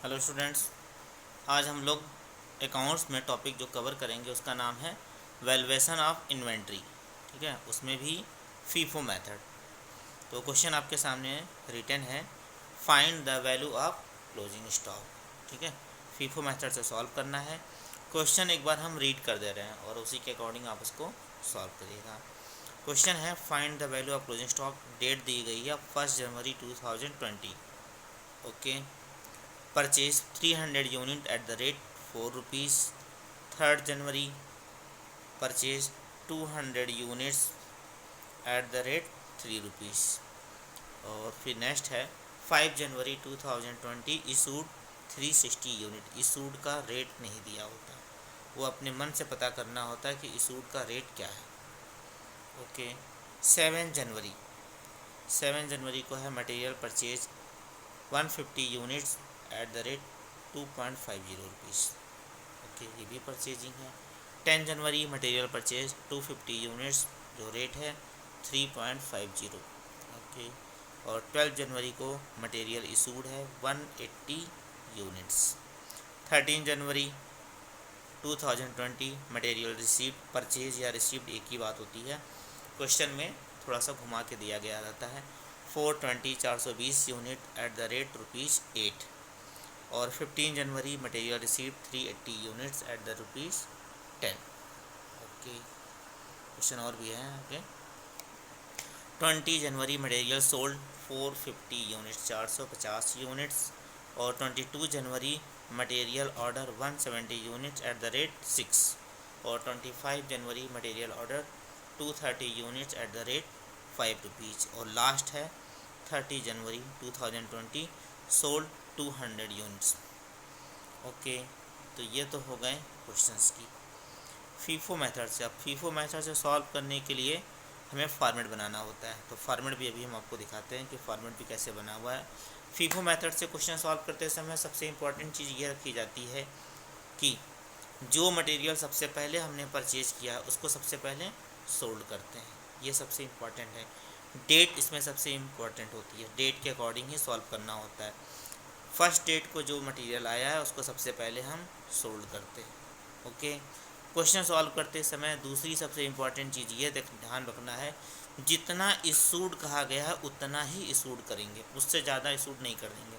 Hello students. आज हम लोग अकाउंट्स में टॉपिक जो कवर करेंगे उसका नाम है वैल्यूएशन ऑफ इन्वेंट्री। ठीक है, उसमें भी फीफो मेथड। तो क्वेश्चन आपके सामने रिटन है, find the value of closing stock. ठीक है, फीफो मेथड से सॉल्व करना है। क्वेश्चन एक बार हम रीड कर दे रहे हैं और उसी के अकॉर्डिंग आप उसको सॉल्व करिएगा। क्वेश्चन है find the value of closing stock. Date दी गई है 1 January 2020। Okay, purchase 300 unit at the rate 4 rupees. 3rd January purchase 200 units at the rate 3 rupees. और फिर नेक्स्ट है 5 जनवरी 2020 इशूड 360 यूनिट। इशूड का रेट नहीं दिया होता, वो अपने मन से पता करना होता है कि इशूड का रेट क्या है। ओके, 7 जनवरी को है material purchase 150 units at the rate 2.50 rupees. Okay, ये भी परचेजिंग है। 10 जनवरी मटेरियल परचेज 250 यूनिट्स, जो रेट है 3.50। ओके, और 12 जनवरी को मटेरियल इशूड है 180 यूनिट्स। 13 जनवरी 2020 मटेरियल रिसीव्ड। परचेज या रिसीव्ड एक ही बात होती है, क्वेश्चन में थोड़ा सा घुमा के दिया गया रहता है। 420 यूनिट एट द रेट ₹8। और 15 January material receive 380 units at the ₹10। Okay, question और भी है। Okay, 20 January material sold 450 units, 450 units. और 22 January material order 170 units at the rate 6। और 25 January material order 230 units at the rate ₹5। और last है 30 जनवरी 2020 sold 200 units. Okay, तो ये तो हो गए क्वेश्चंस की फीफो मेथड से। अब फीफो मेथड से सॉल्व करने के लिए हमें फॉर्मेट बनाना होता है, तो फॉर्मेट भी अभी हम आपको दिखाते हैं कि फॉर्मेट भी कैसे बना हुआ है। फीफो मेथड से क्वेश्चन सॉल्व करते समय सबसे इम्पॉर्टेंट चीज़ ये रखी जाती है कि जो मटेरियल सबसे पहले हमने परचेज़ किया है उसको सबसे पहले सोल्ड करते हैं, ये सबसे इम्पॉर्टेंट है। डेट इसमें सबसे इम्पॉर्टेंट होती है, डेट के अकॉर्डिंग ही सॉल्व करना होता है। फर्स्ट डेट को जो मटेरियल आया है उसको सबसे पहले हम सोल्ड करते हैं। ओके, क्वेश्चन सॉल्व करते समय दूसरी सबसे इम्पॉर्टेंट चीज़ ये ध्यान रखना है, जितना इशूड कहा गया है उतना ही इशूड करेंगे, उससे ज़्यादा इशूड नहीं कर देंगे।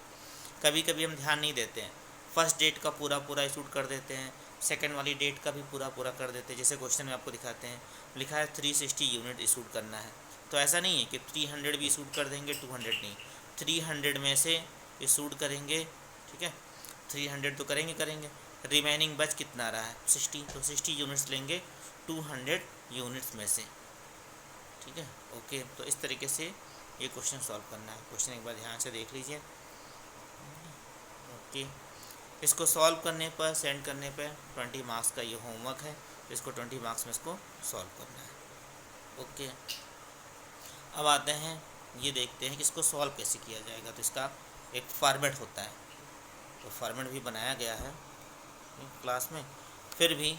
कभी कभी हम ध्यान नहीं देते हैं, फर्स्ट डेट का पूरा पूरा इशूड कर देते हैं, सेकंड वाली डेट का भी पूरा पूरा कर देते हैं। जैसे क्वेश्चन में आपको दिखाते हैं, लिखा है 360 यूनिट इशूड करना है, तो ऐसा नहीं है कि 300 भी इशूड कर देंगे, 200 नहीं। 300 में से इशूड करेंगे, ठीक है, 300 तो करेंगे, रिमेनिंग बच कितना रहा है 60, तो 60 यूनिट्स लेंगे 200 यूनिट्स में से। ठीक है, ओके, तो इस तरीके से ये क्वेश्चन सॉल्व करना है। क्वेश्चन एक बार ध्यान से देख लीजिए। ओके, इसको सॉल्व करने पर, सेंड करने पर 20 मार्क्स का ये होमवर्क है, इसको 20 मार्क्स में इसको सॉल्व करना है। ओके, अब आते हैं, ये देखते हैं कि इसको सॉल्व कैसे किया जाएगा। तो इसका एक फॉर्मेट होता है, तो फॉर्मेट भी बनाया गया है क्लास में, फिर भी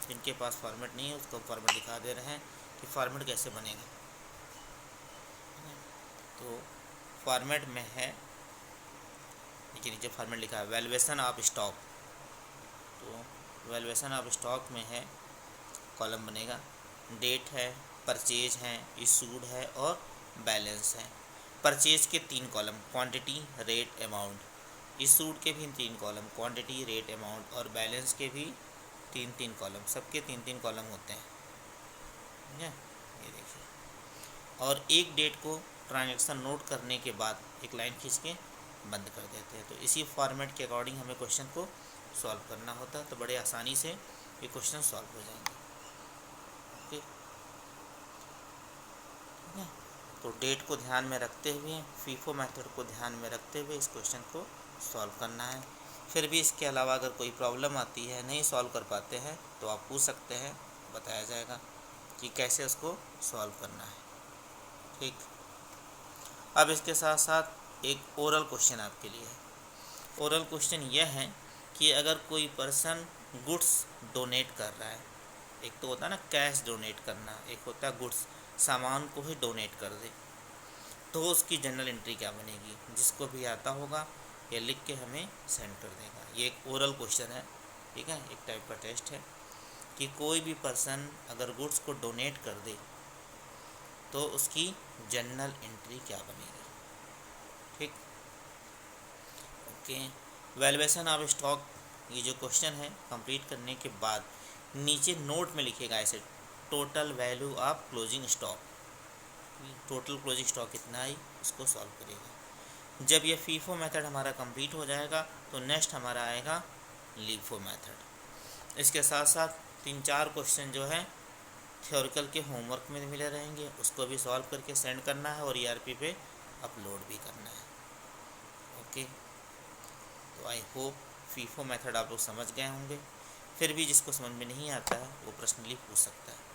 जिनके पास फॉर्मेट नहीं है उसको फॉर्मेट दिखा दे रहे हैं कि फॉर्मेट कैसे बनेगा। तो फॉर्मेट में है, देखिए नीचे फॉर्मेट लिखा है वैल्यूएशन ऑफ स्टॉक। तो वैल्यूएशन ऑफ स्टॉक में है, कॉलम बनेगा, डेट है, परचेज है, इशूड है और बैलेंस है। परचेज के 3 column, quantity, rate, amount. Issued के भी 3 कॉलम, क्वांटिटी, रेट, अमाउंट। और बैलेंस के भी 3 कॉलम, सबके 3 कॉलम होते हैं। ठीक है, ये देखिए। और एक डेट को ट्रांजैक्शन नोट करने के बाद एक लाइन खींच के बंद कर देते हैं। तो इसी फॉर्मेट के अकॉर्डिंग हमें क्वेश्चन को सॉल्व करना होता है, तो बड़े आसानी से ये क्वेश्चन सॉल्व हो जाएंगे। ओके, तो डेट को ध्यान में रखते हुए, फीफो मेथड को ध्यान में रखते हुए इस क्वेश्चन को सॉल्व करना है। फिर भी इसके अलावा अगर कोई प्रॉब्लम आती है, नहीं सॉल्व कर पाते हैं, तो आप पूछ सकते हैं, बताया जाएगा कि कैसे उसको सॉल्व करना है। ठीक, अब इसके साथ साथ एक ओरल क्वेश्चन आपके लिए है। ओरल क्वेश्चन यह है कि अगर कोई पर्सन गुड्स डोनेट कर रहा है, एक तो होता है ना कैश डोनेट करना, एक होता है गुड्स, सामान को ही डोनेट कर दे, तो उसकी जनरल एंट्री क्या बनेगी। जिसको भी आता होगा या लिख के हमें सेंड कर देगा। ये एक ओरल क्वेश्चन है, ठीक है, एक टाइप का टेस्ट है कि कोई भी पर्सन अगर गुड्स को डोनेट कर दे तो उसकी जर्नल एंट्री क्या बनेगी। ठीक, ओके। वैल्यूएशन ऑफ स्टॉक, ये जो क्वेश्चन है कंप्लीट करने के बाद नीचे नोट में लिखेगा ऐसे, total value of closing stock, total closing stock कितना आई उसको सॉल्व करेगा। जब ये फीफो मेथड हमारा कंप्लीट हो जाएगा तो नेक्स्ट हमारा आएगा लीफो मेथड। इसके साथ साथ 3-4 क्वेश्चन जो है थ्योरिकल के होमवर्क में मिले रहेंगे, उसको भी सॉल्व करके सेंड करना है और ERP पे अपलोड भी करना है। ओके, तो आई होप फीफो मेथड आप लोग समझ गए होंगे। फिर भी जिसको समझ में नहीं आता है वो पर्सनली पूछ सकता है।